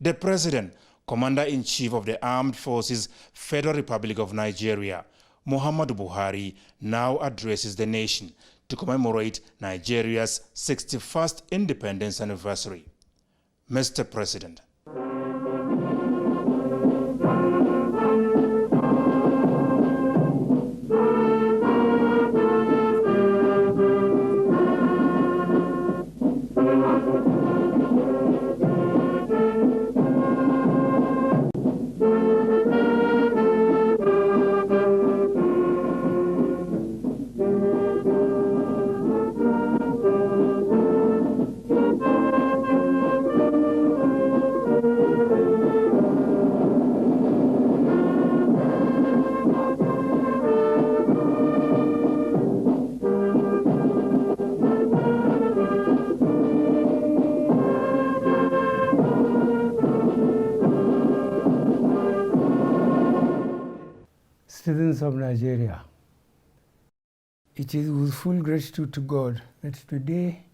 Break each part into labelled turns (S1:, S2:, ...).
S1: The President, Commander-in-Chief of the Armed Forces, Federal Republic of Nigeria, Muhammadu Buhari, now addresses the nation to commemorate Nigeria's 61st independence anniversary. Mr. President.
S2: Citizens of Nigeria, it is with full gratitude to God that today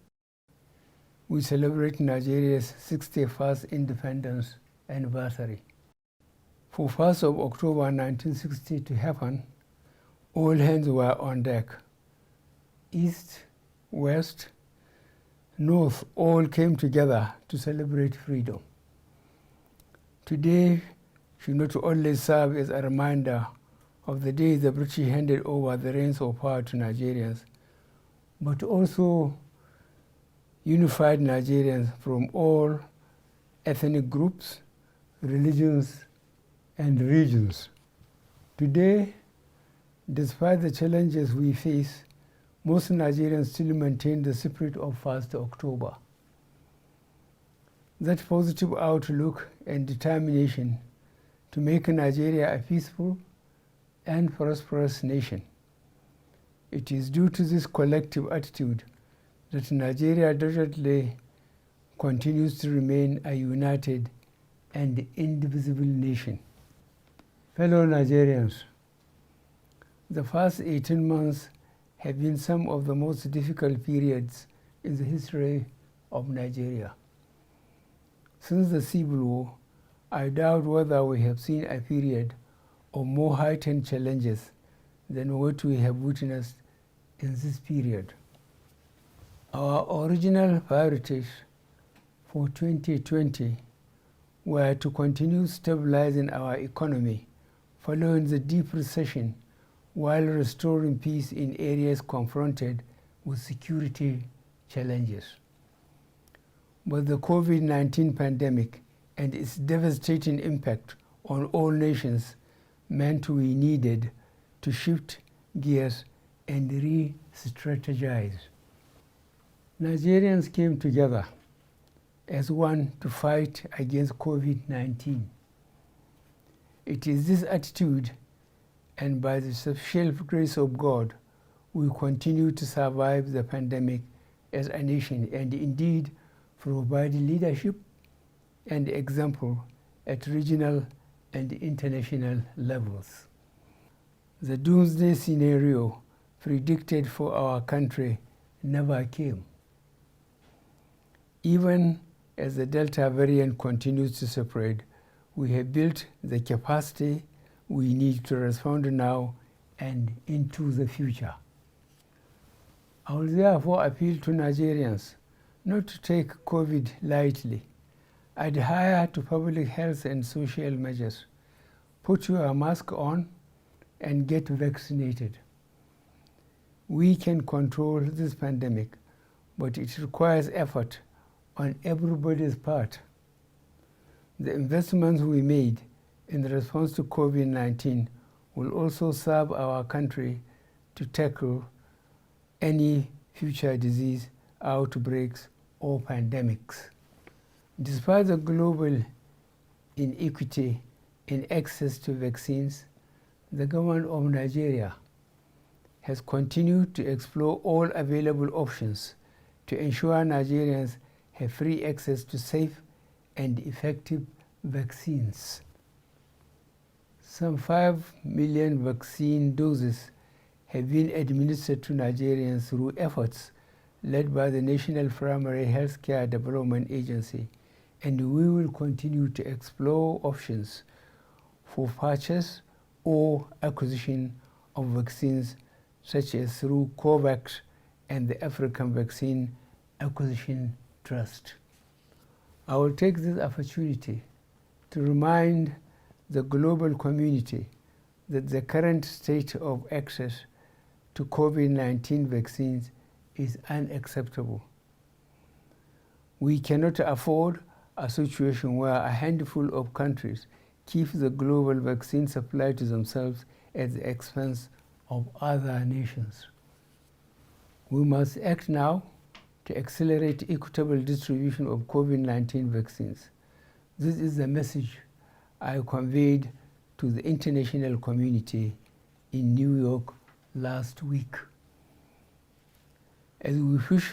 S2: we celebrate Nigeria's 61st independence anniversary. For 1st of October 1960 to happen, all hands were on deck. East, West, North all came together to celebrate freedom. Today should not only serve as a reminder of the day the British handed over the reins of power to Nigerians, but also unified Nigerians from all ethnic groups, religions, and regions. Today, despite the challenges we face, most Nigerians still maintain the spirit of 1st October. That positive outlook and determination to make Nigeria a peaceful and prosperous nation. It is due to this collective attitude that Nigeria doggedly continues to remain a united and indivisible nation. Fellow Nigerians, the first 18 months have been some of the most difficult periods in the history of Nigeria. Since the Civil War, I doubt whether we have seen a period of more heightened challenges than what we have witnessed in this period. Our original priorities for 2020 were to continue stabilizing our economy following the deep recession while restoring peace in areas confronted with security challenges. But the COVID-19 pandemic and its devastating impact on all nations meant we needed to shift gears and re-strategize. Nigerians came together as one to fight against COVID-19. It is this attitude, and by the special grace of God, we continue to survive the pandemic as a nation and indeed provide leadership and example at regional and international levels. The doomsday scenario predicted for our country never came. Even as the Delta variant continues to spread, we have built the capacity we need to respond now and into the future. I will therefore appeal to Nigerians not to take COVID lightly. Adhere to public health and social measures. Put your mask on and get vaccinated. We can control this pandemic, but it requires effort on everybody's part. The investments we made in response to COVID-19 will also serve our country to tackle any future disease outbreaks or pandemics. Despite the global inequity in access to vaccines, the government of Nigeria has continued to explore all available options to ensure Nigerians have free access to safe and effective vaccines. Some 5 million vaccine doses have been administered to Nigerians through efforts led by the National Primary Healthcare Development Agency and we will continue to explore options for purchase or acquisition of vaccines, such as through COVAX and the African Vaccine Acquisition Trust. I will take this opportunity to remind the global community that the current state of access to COVID-19 vaccines is unacceptable. We cannot afford a situation where a handful of countries keep the global vaccine supply to themselves at the expense of other nations. We must act now to accelerate equitable distribution of COVID-19 vaccines. This is the message I conveyed to the international community in New York last week. As we wish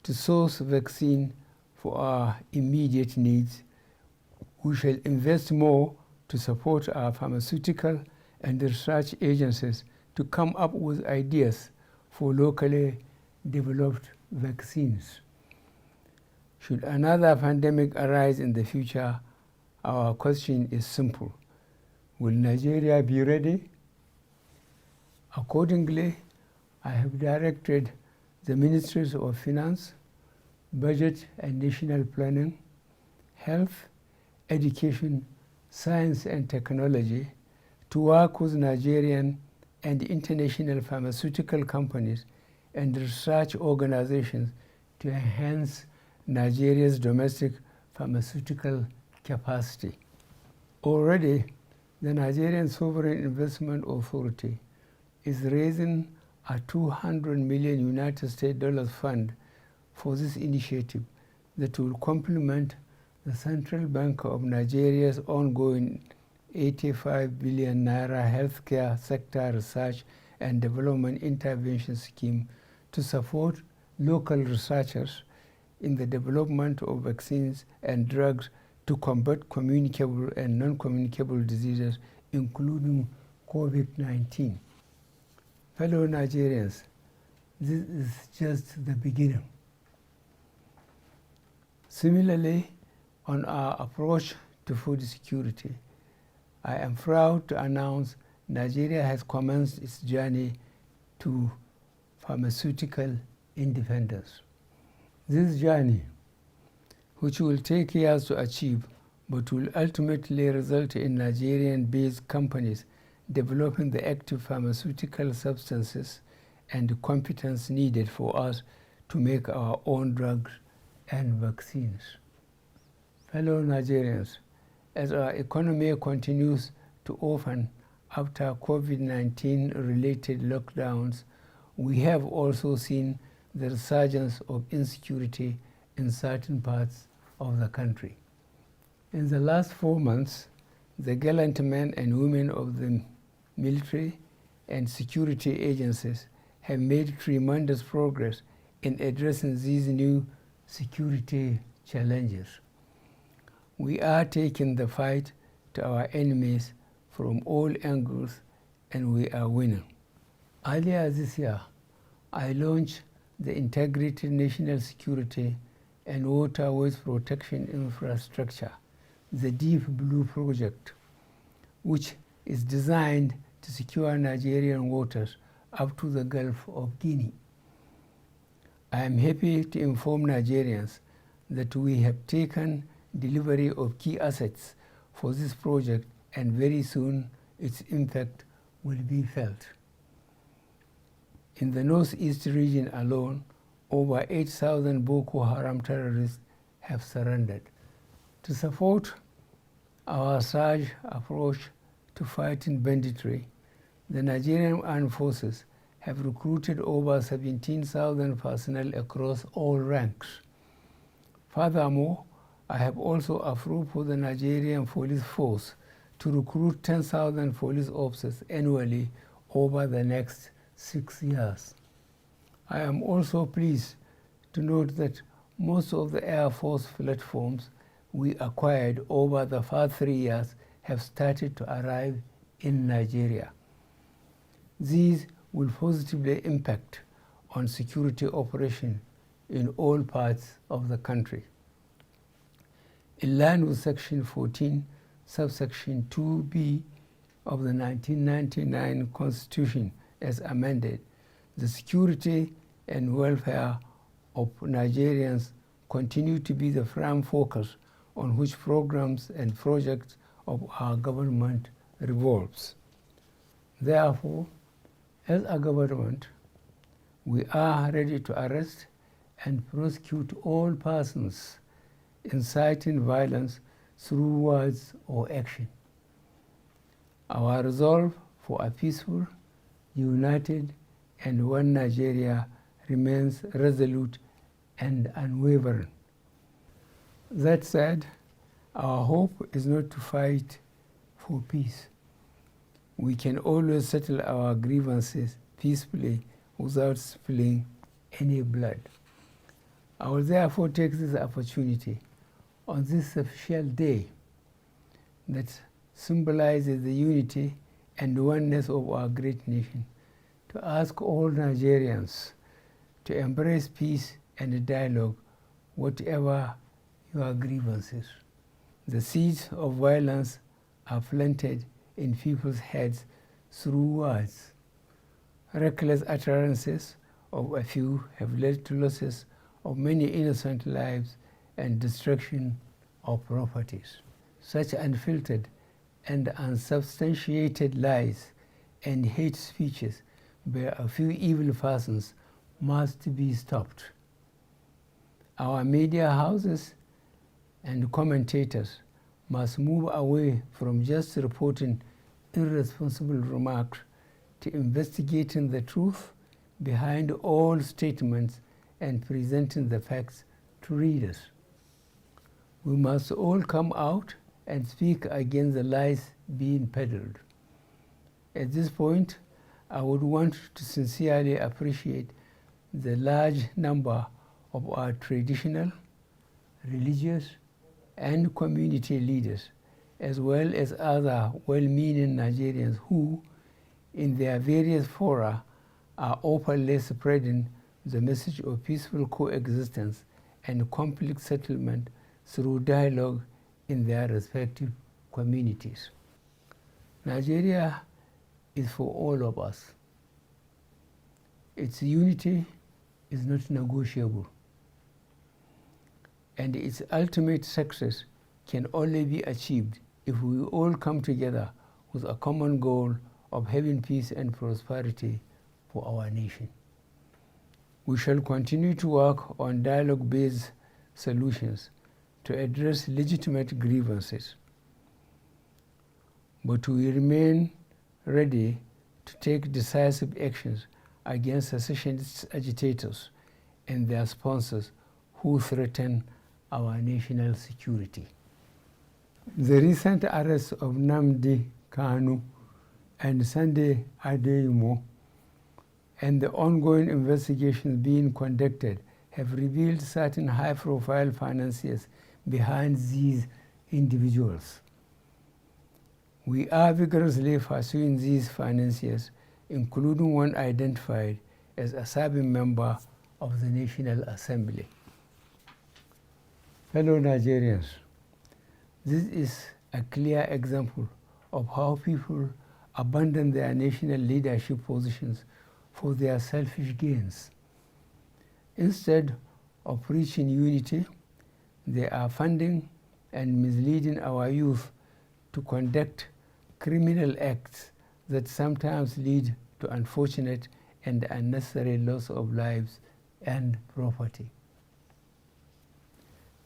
S2: to source vaccine for our immediate needs, we shall invest more to support our pharmaceutical and research agencies to come up with ideas for locally developed vaccines. Should another pandemic arise in the future, our question is simple: will Nigeria be ready? Accordingly, I have directed the Ministries of Finance, Budget and National Planning, Health, Education, Science and Technology to work with Nigerian and international pharmaceutical companies and research organizations to enhance Nigeria's domestic pharmaceutical capacity. Already, the Nigerian Sovereign Investment Authority is raising a $200 million United States dollars fund for this initiative that will complement the Central Bank of Nigeria's ongoing 85 billion naira healthcare sector research and development intervention scheme to support local researchers in the development of vaccines and drugs to combat communicable and non-communicable diseases, including COVID-19. Fellow Nigerians, this is just the beginning. Similarly, on our approach to food security, I am proud to announce Nigeria has commenced its journey to pharmaceutical independence. This journey, which will take years to achieve, but will ultimately result in Nigerian-based companies developing the active pharmaceutical substances and the competence needed for us to make our own drugs and vaccines. Fellow Nigerians, as our economy continues to open after COVID-19 related lockdowns, we have also seen the resurgence of insecurity in certain parts of the country. In the last 4 months, the gallant men and women of the military and security agencies have made tremendous progress in addressing these new security challenges. We are taking the fight to our enemies from all angles, and we are winning. Earlier this year, I launched the Integrated National Security and Waterways Protection Infrastructure, the Deep Blue Project, which is designed to secure Nigerian waters up to the Gulf of Guinea. I am happy to inform Nigerians that we have taken delivery of key assets for this project, and very soon its impact will be felt. In the northeast region alone, over 8,000 Boko Haram terrorists have surrendered. To support our surge approach to fighting banditry, the Nigerian Armed Forces have recruited over 17,000 personnel across all ranks. Furthermore, I have also approved for the Nigerian Police Force to recruit 10,000 police officers annually over the next 6 years. I am also pleased to note that most of the Air Force platforms we acquired over the past 3 years have started to arrive in Nigeria. These will positively impact on security operation in all parts of the country. In line with Section 14, subsection 2b of the 1999 Constitution as amended, the security and welfare of Nigerians continue to be the prime focus on which programs and projects of our government revolves. Therefore, as a government, we are ready to arrest and prosecute all persons inciting violence through words or action. Our resolve for a peaceful, united, and one Nigeria remains resolute and unwavering. That said, our hope is not to fight for peace. We can always settle our grievances peacefully without spilling any blood. I will therefore take this opportunity on this special day that symbolizes the unity and oneness of our great nation to ask all Nigerians to embrace peace and dialogue, whatever your grievances. The seeds of violence are planted in people's heads through words. Reckless utterances of a few have led to losses of many innocent lives and destruction of properties. Such unfiltered and unsubstantiated lies and hate speeches by a few evil persons must be stopped. Our media houses and commentators must move away from just reporting irresponsible remarks to investigating the truth behind all statements and presenting the facts to readers. We must all come out and speak against the lies being peddled. At this point, I would want to sincerely appreciate the large number of our traditional, religious, and community leaders, as well as other well-meaning Nigerians who, in their various fora, are openly spreading the message of peaceful coexistence and conflict settlement through dialogue in their respective communities. Nigeria is for all of us. Its unity is not negotiable, and its ultimate success can only be achieved if we all come together with a common goal of having peace and prosperity for our nation. We shall continue to work on dialogue-based solutions to address legitimate grievances, but we remain ready to take decisive actions against secessionist agitators and their sponsors who threaten our national security. The recent arrests of Nnamdi Kanu and Sunday Adeyemo and the ongoing investigations being conducted have revealed certain high-profile financiers behind these individuals. We are vigorously pursuing these financiers, including one identified as a serving member of the National Assembly. Fellow Nigerians, this is a clear example of how people abandon their national leadership positions for their selfish gains. Instead of preaching unity, they are funding and misleading our youth to conduct criminal acts that sometimes lead to unfortunate and unnecessary loss of lives and property.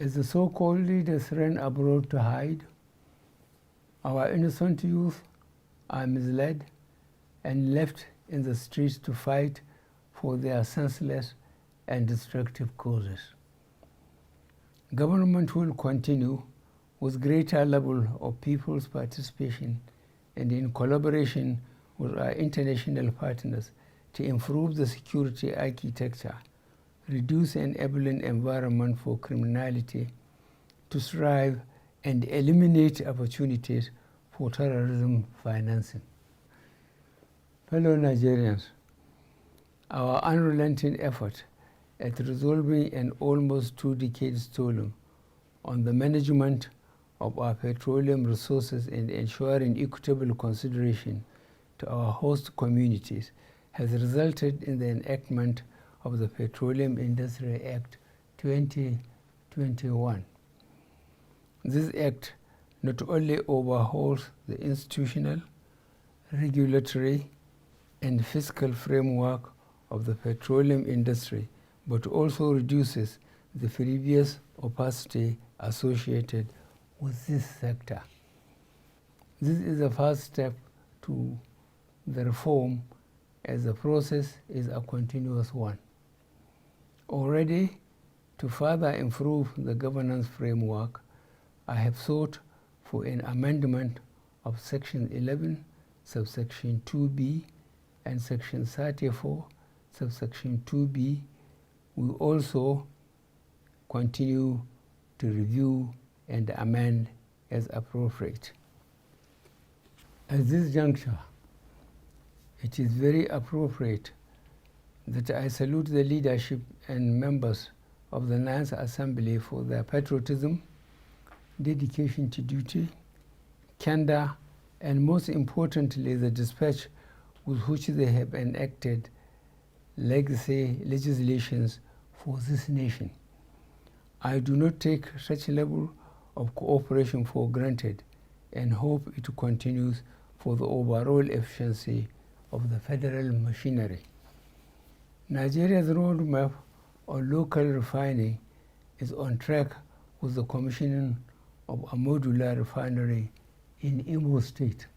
S2: As the so-called leaders run abroad to hide, our innocent youth are misled and left in the streets to fight for their senseless and destructive causes. Government will continue with greater level of people's participation and in collaboration with our international partners to improve the security architecture, reduce an enabling environment for criminality to thrive, and eliminate opportunities for terrorism financing. Fellow Nigerians, our unrelenting effort at resolving an almost 2 decades stolen, on the management of our petroleum resources and ensuring equitable consideration to our host communities has resulted in the enactment of the Petroleum Industry Act 2021. This act not only overhauls the institutional, regulatory, and fiscal framework of the petroleum industry, but also reduces the previous opacity associated with this sector. This is the first step to the reform, as the process is a continuous one. Already, to further improve the governance framework, I have sought for an amendment of Section 11, subsection 2b, and Section 34, subsection 2b. We also continue to review and amend as appropriate. At this juncture, it is very appropriate that I salute the leadership and members of the Ninth Assembly for their patriotism, dedication to duty, candor, and most importantly, the dispatch with which they have enacted legacy legislations for this nation. I do not take such level of cooperation for granted and hope it continues for the overall efficiency of the federal machinery. Nigeria's roadmap on local refining is on track with the commissioning of a modular refinery in Imo State.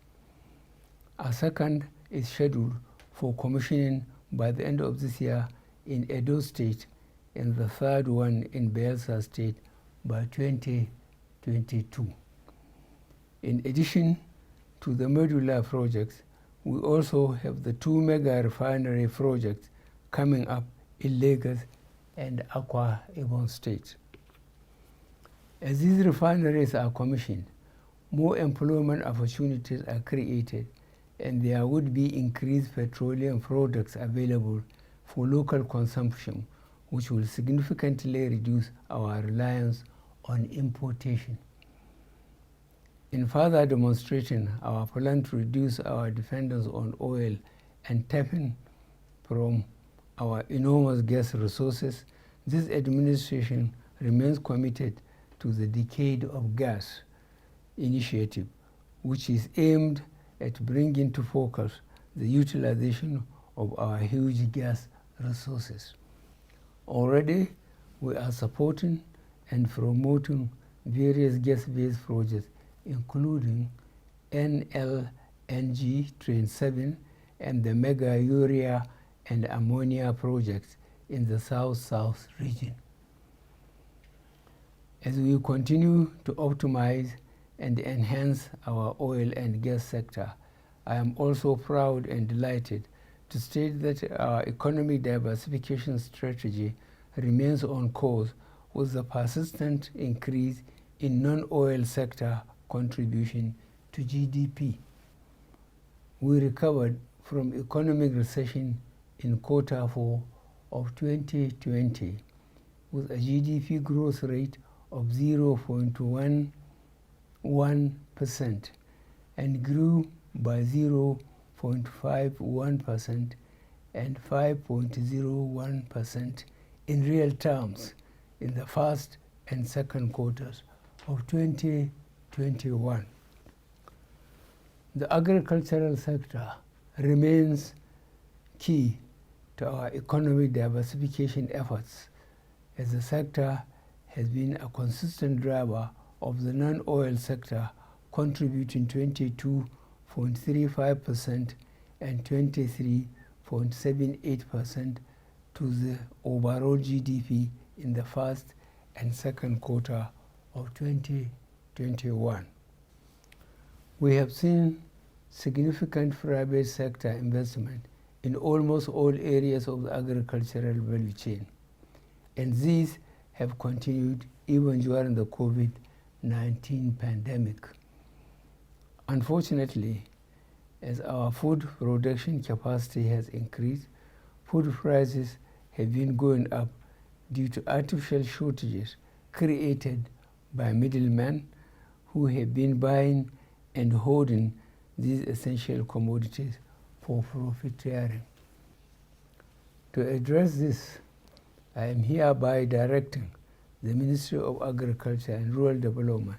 S2: A second is scheduled for commissioning by the end of this year in Edo State, and the third one in Bayelsa State by 2022. In addition to the modular projects, we also have the two mega refinery projects coming up in Lagos and Akwa Ibom State. As these refineries are commissioned, more employment opportunities are created, and there would be increased petroleum products available for local consumption, which will significantly reduce our reliance on importation. In further demonstrating our plan to reduce our dependence on oil and tapping from our enormous gas resources, this administration remains committed to the Decade of Gas initiative, which is aimed at bringing to focus the utilization of our huge gas resources. Already, we are supporting and promoting various gas-based projects, including NLNG Train 7 and the mega urea and ammonia projects in the South-South region. As we continue to optimize and enhance our oil and gas sector, I am also proud and delighted to state that our economic diversification strategy remains on course with the persistent increase in non-oil sector contribution to GDP. We recovered from economic recession in Q4 of 2020 with a GDP growth rate of 0.11% and grew by 0.51% and 5.01% in real terms in the first and second quarters of 2021. The agricultural sector remains key to our economic diversification efforts, as the sector has been a consistent driver of the non-oil sector, contributing 22.35% and 23.78% to the overall GDP in the first and second quarter of 2021. We have seen significant private sector investment in almost all areas of the agricultural value chain, and these have continued even during the COVID-19 pandemic. Unfortunately, as our food production capacity has increased, food prices have been going up due to artificial shortages created by middlemen who have been buying and hoarding these essential commodities for profiteering. To address this, I am hereby directing the Ministry of Agriculture and Rural Development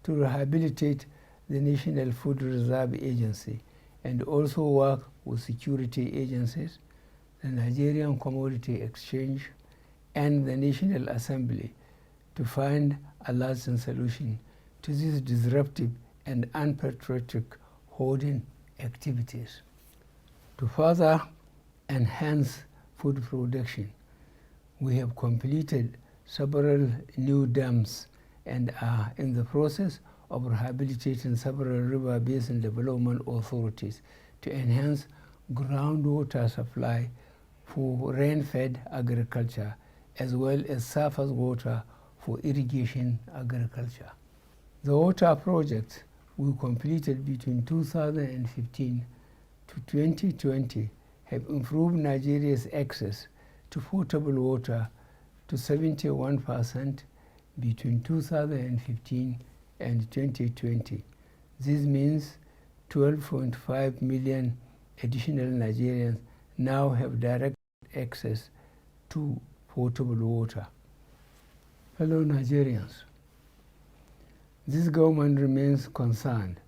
S2: to rehabilitate the National Food Reserve Agency and also work with security agencies, the Nigerian Commodity Exchange, and the National Assembly to find a lasting solution to these disruptive and unpatriotic hoarding activities. To further enhance food production, we have completed several new dams and are in the process of rehabilitating several river basin development authorities to enhance groundwater supply for rain-fed agriculture as well as surface water for irrigation agriculture. The water projects we completed between 2015 to 2020 have improved Nigeria's access to potable water to 71% between 2015 and 2020. This means 12.5 million additional Nigerians now have direct access to potable water. Fellow Nigerians, this government remains concerned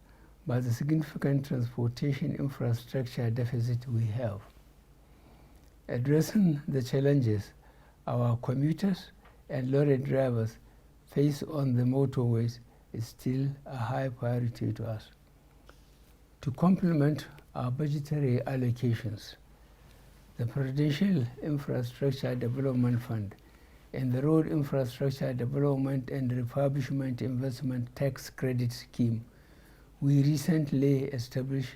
S2: by the significant transportation infrastructure deficit we have. Addressing the challenges our commuters and lorry drivers face on the motorways is still a high priority to us. To complement our budgetary allocations, the Presidential Infrastructure Development Fund and the Road Infrastructure Development and Refurbishment Investment Tax Credit Scheme, we recently established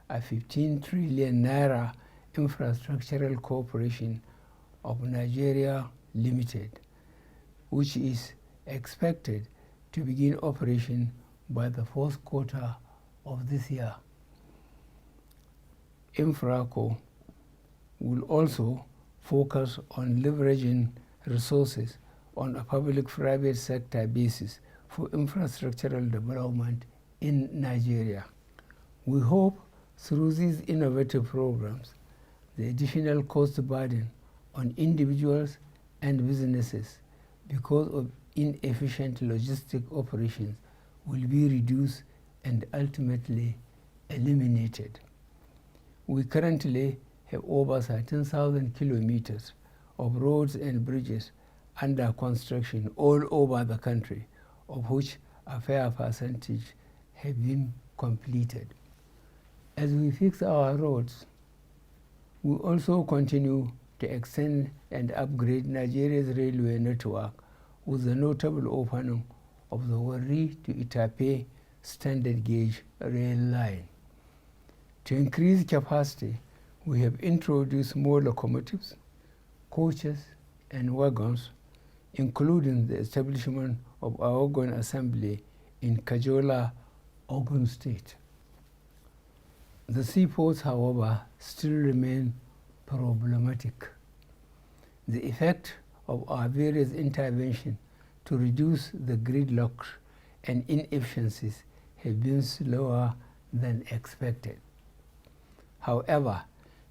S2: a 15 trillion naira infrastructural corporation of Nigeria Limited, which is expected to begin operation by the fourth quarter of this year. Infraco will also focus on leveraging resources on a public-private sector basis for infrastructural development in Nigeria. We hope through these innovative programs, the additional cost burden on individuals and businesses because of inefficient logistic operations will be reduced and ultimately eliminated. We currently have over 13,000 kilometers of roads and bridges under construction all over the country, of which a fair percentage have been completed. As we fix our roads, we also continue to extend and upgrade Nigeria's railway network with the notable opening of the Warri to Itape standard gauge rail line. To increase capacity, we have introduced more locomotives, coaches, and wagons, including the establishment of a wagon assembly in Kajola, Ogun State. The seaports, however, still remain problematic. The effect of our various interventions to reduce the gridlocks and inefficiencies have been slower than expected. However,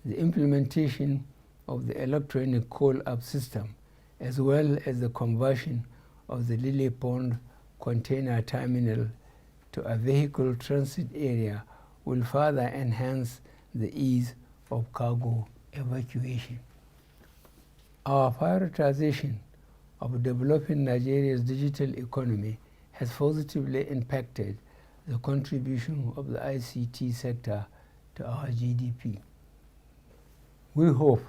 S2: the implementation of the electronic call-up system, as well as the conversion of the Lily Pond container terminal to a vehicle transit area will further enhance the ease of cargo evacuation. Our prioritization of developing Nigeria's digital economy has positively impacted the contribution of the ICT sector to our GDP. We hope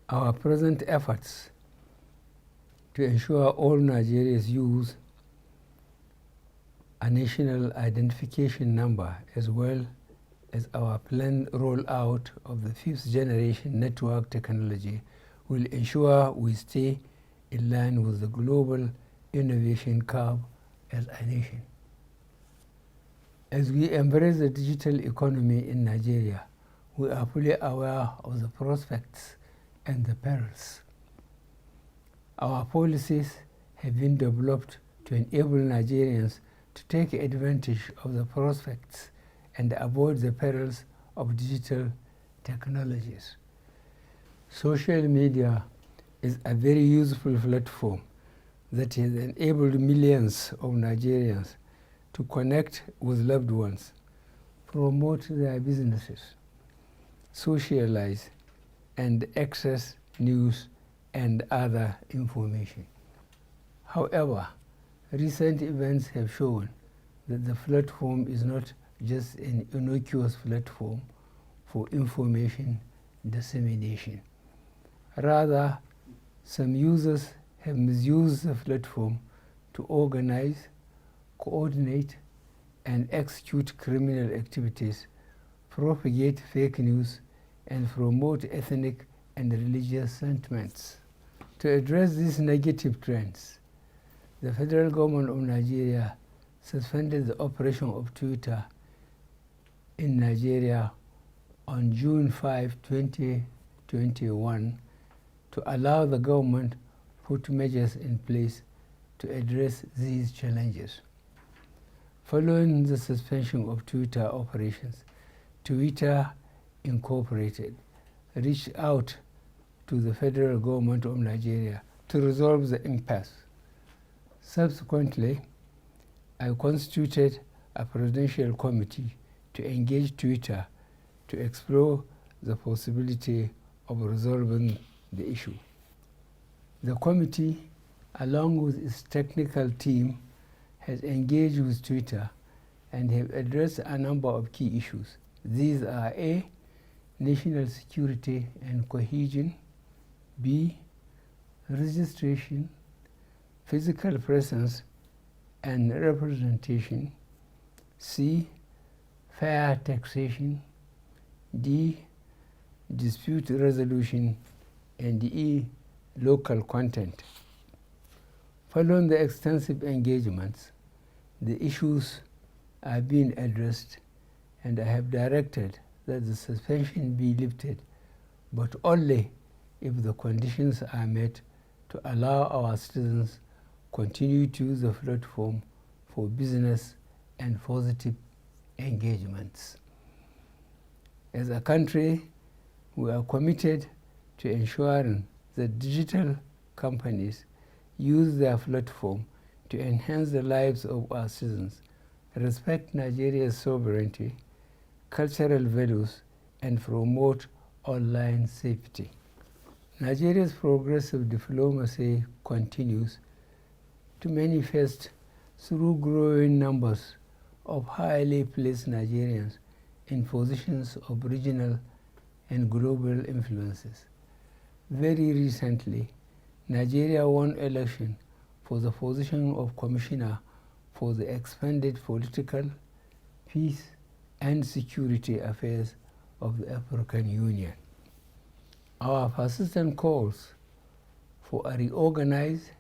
S2: our present efforts to ensure all Nigerians use a national identification number, as well as our planned rollout of the fifth generation network technology, will ensure we stay in line with the global innovation curve as a nation. As we embrace the digital economy in Nigeria, we are fully aware of the prospects and the perils. Our policies have been developed to enable Nigerians to take advantage of the prospects and avoid the perils of digital technologies. Social media is a very useful platform that has enabled millions of Nigerians to connect with loved ones, promote their businesses, socialize, and access news and other information. However, recent events have shown that the platform is not just an innocuous platform for information dissemination. Rather, some users have misused the platform to organize, coordinate, and execute criminal activities, propagate fake news, and promote ethnic and religious sentiments. To address these negative trends, the federal government of Nigeria suspended the operation of Twitter in Nigeria on June 5, 2021, to allow the government to put measures in place to address these challenges. Following the suspension of Twitter operations, Twitter Incorporated reached out to the federal government of Nigeria to resolve the impasse. Subsequently, I constituted a presidential committee to engage Twitter to explore the possibility of resolving the issue. The committee, along with its technical team, has engaged with Twitter and have addressed a number of key issues. These are A, national security and cohesion; B, registration, physical presence and representation; C, fair taxation; D, dispute resolution; and E, local content. Following the extensive engagements, the issues are being addressed, and I have directed that the suspension be lifted, but only if the conditions are met to allow our citizens continue to use the platform for business and positive engagements. As a country, we are committed to ensuring that digital companies use their platform to enhance the lives of our citizens, respect Nigeria's sovereignty, cultural values, and promote online safety. Nigeria's progressive diplomacy continues to manifest through growing numbers of highly placed Nigerians in positions of regional and global influences. Very recently, Nigeria won election for the position of Commissioner for the Expanded Political, Peace and Security Affairs of the African Union. Our persistent calls for a reorganized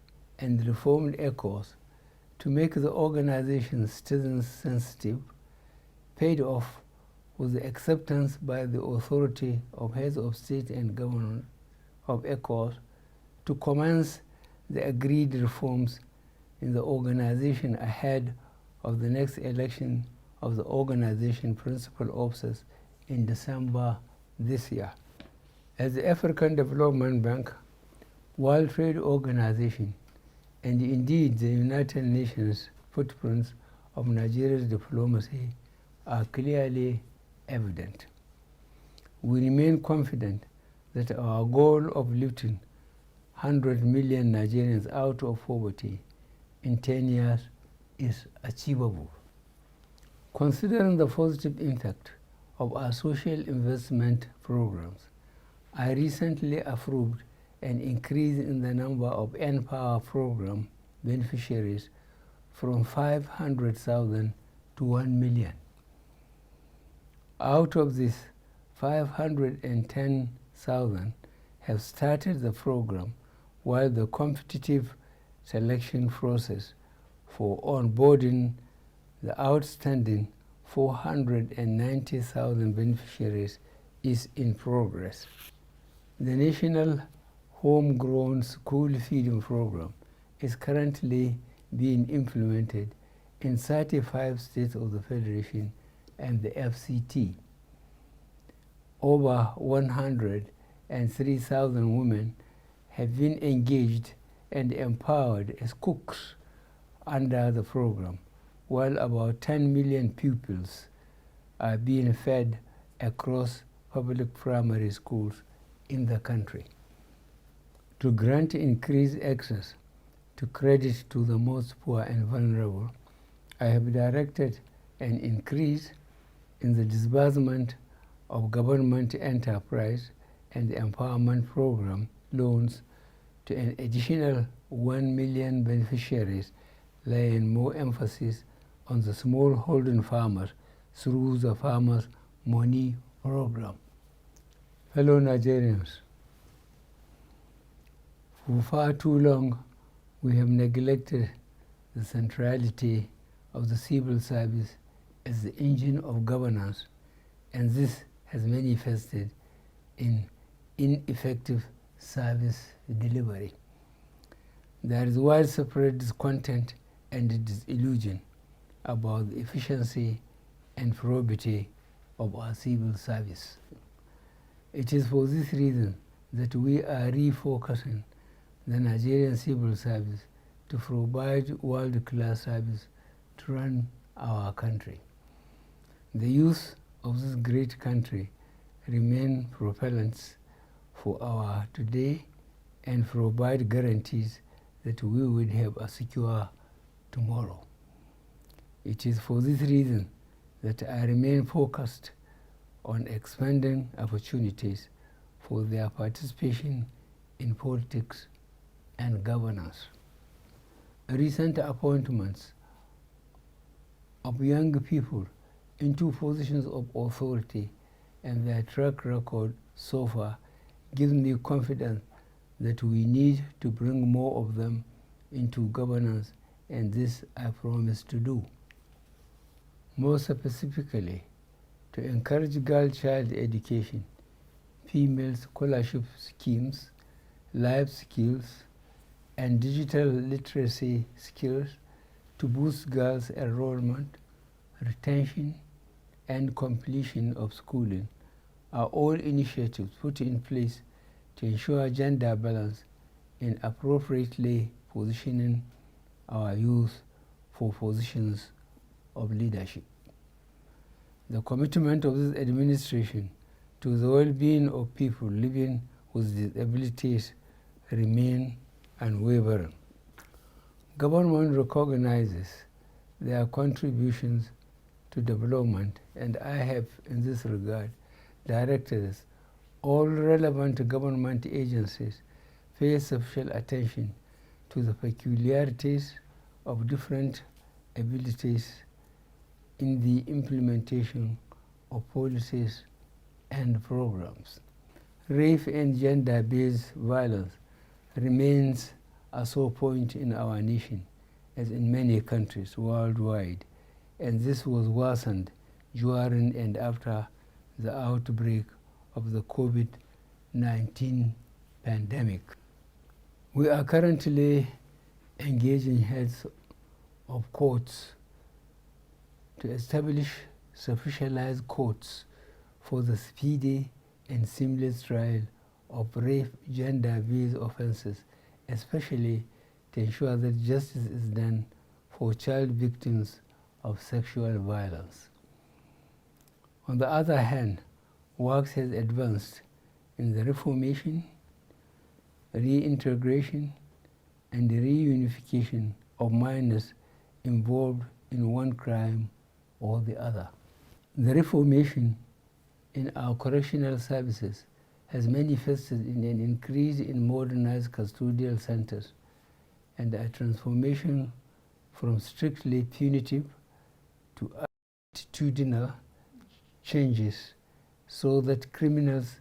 S2: and reformed ECOWAS to make the organization citizen-sensitive paid off with the acceptance by the authority of heads of state and government of ECOWAS to commence the agreed reforms in the organization ahead of the next election of the organization principal officers in December this year. As the African Development Bank, World Trade Organization, and indeed the United Nations footprints of Nigeria's diplomacy are clearly evident. We remain confident that our goal of lifting 100 million Nigerians out of poverty in 10 years is achievable. Considering the positive impact of our social investment programs, I recently approved an increase in the number of NPower program beneficiaries from 500,000 to 1 million. Out of this, 510,000 have started the program, while the competitive selection process for onboarding the outstanding 490,000 beneficiaries is in progress. The National Homegrown School Feeding Program is currently being implemented in 35 states of the Federation and the FCT. Over 103,000 women have been engaged and empowered as cooks under the program, while about 10 million pupils are being fed across public primary schools in the country. To grant increased access to credit to the most poor and vulnerable, I have directed an increase in the disbursement of government enterprise and empowerment program loans to an additional 1 million beneficiaries, laying more emphasis on the smallholding farmers through the Farmers' Money Program. Fellow Nigerians, for far too long, we have neglected the centrality of the civil service as the engine of governance, and this has manifested in ineffective service delivery. There is widespread discontent and disillusion about the efficiency and probity of our civil service. It is for this reason that we are refocusing the Nigerian civil service to provide world-class service to run our country. The youth of this great country remain propellants for our today and provide guarantees that we will have a secure tomorrow. It is for this reason that I remain focused on expanding opportunities for their participation in politics and governance. Recent appointments of young people into positions of authority and their track record so far gives me confidence that we need to bring more of them into governance, and this I promise to do. More specifically, to encourage girl-child education, female scholarship schemes, life skills, and digital literacy skills to boost girls' enrollment, retention, and completion of schooling are all initiatives put in place to ensure gender balance in appropriately positioning our youth for positions of leadership. The commitment of this administration to the well-being of people living with disabilities remain unwavering. Government recognizes their contributions to development, and I have, in this regard, directed all relevant government agencies pay special attention to the peculiarities of different abilities in the implementation of policies and programs. Rape and gender-based violence remains a sore point in our nation, as in many countries worldwide, and this was worsened during and after the outbreak of the COVID-19 pandemic. We are currently engaging heads of courts to establish specialized courts for the speedy and seamless trial of rape gender-based offenses, especially to ensure that justice is done for child victims of sexual violence. On the other hand, work has advanced in the reformation, reintegration, and reunification of minors involved in one crime or the other. The reformation in our correctional services has manifested in an increase in modernized custodial centers and a transformation from strictly punitive to attitudinal changes so that criminals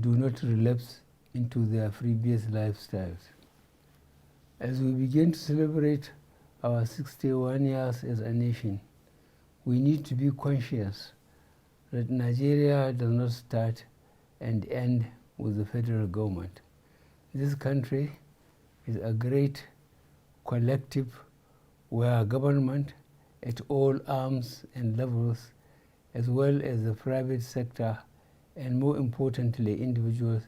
S2: do not relapse into their previous lifestyles. As we begin to celebrate our 61 years as a nation, we need to be conscious that Nigeria does not start and end with the federal government. This country is a great collective where government at all arms and levels, as well as the private sector, and more importantly, individuals,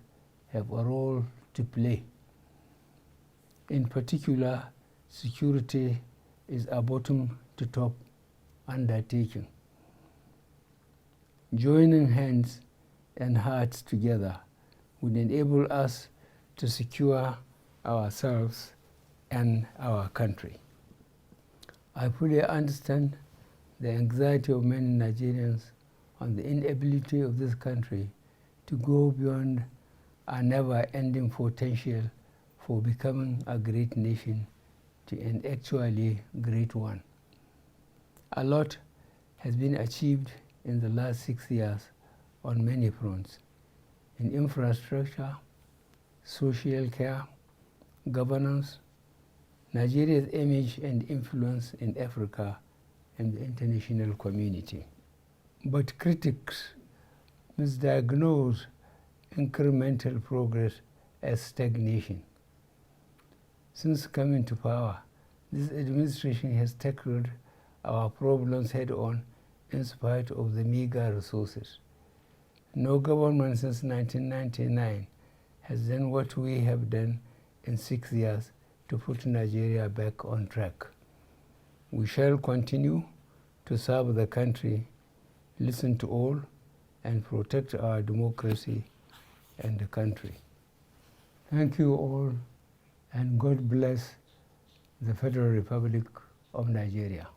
S2: have a role to play. In particular, security is a bottom-to-top undertaking. Joining hands and hearts together would enable us to secure ourselves and our country. I fully understand the anxiety of many Nigerians on the inability of this country to go beyond a never-ending potential for becoming a great nation to an actually great one. A lot has been achieved in the last 6 years on many fronts: in infrastructure, social care, governance, Nigeria's image and influence in Africa and the international community. But critics misdiagnose incremental progress as stagnation. Since coming to power, this administration has tackled our problems head-on in spite of the meager resources. No government since 1999 has done what we have done in 6 years to put Nigeria back on track. We shall continue to serve the country, listen to all, and protect our democracy and the country. Thank you all, and God bless the Federal Republic of Nigeria.